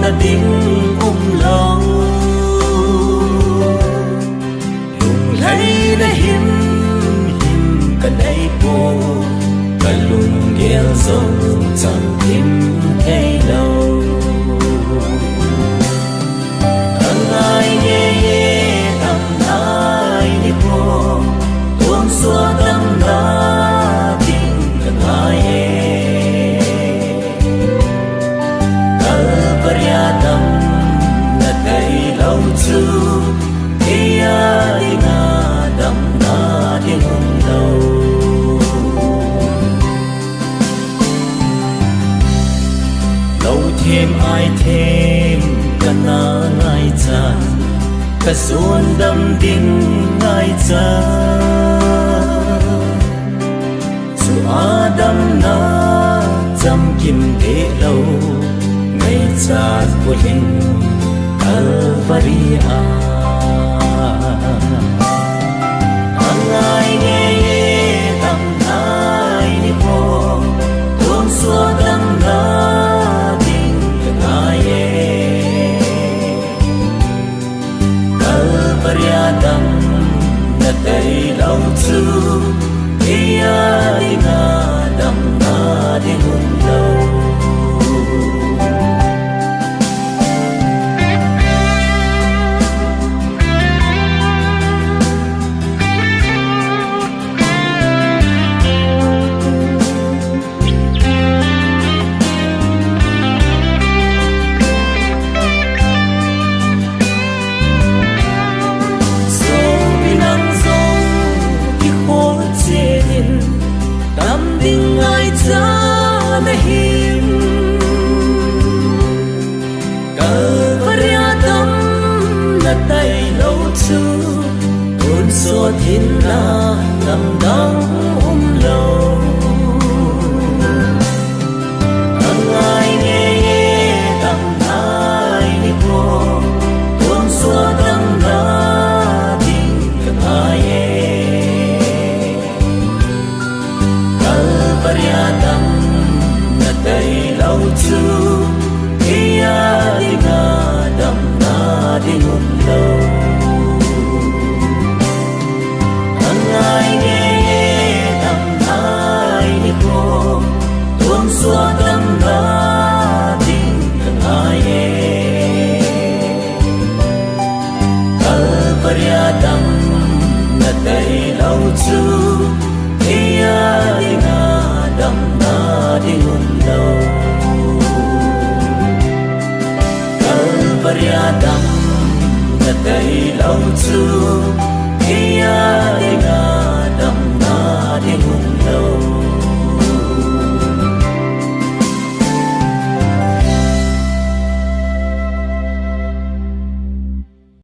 na ding lâu lung lấy na him cả đây po cả lung ghé dòng chẳng him cây lâu thằng ai nghe thằng ai đi po tuôn xua tâm na tình thằng ai Kalpariadam na kay lâu chu iya di nga dam na di hong lâu lâu thêm ai thêm cả na ngay cha cả xuân đâm đinh ngay cha su adam na chăm kim để lâu ngày cha của linh Kalvaria thằng ai nghe tâm ai đi po tuôn xua tâm na tình thằng ai Kalvaria đam na tay lâu chu iya đi nga đam na đi hùng lâu tay lâu chu tuôn xua thiên la làm đau lâu thằng ai nghe tâm ai đi po tuôn xua tâm na tình thằng ai Kalvaria đam na tay lâu chu iya di nga đam na di hùng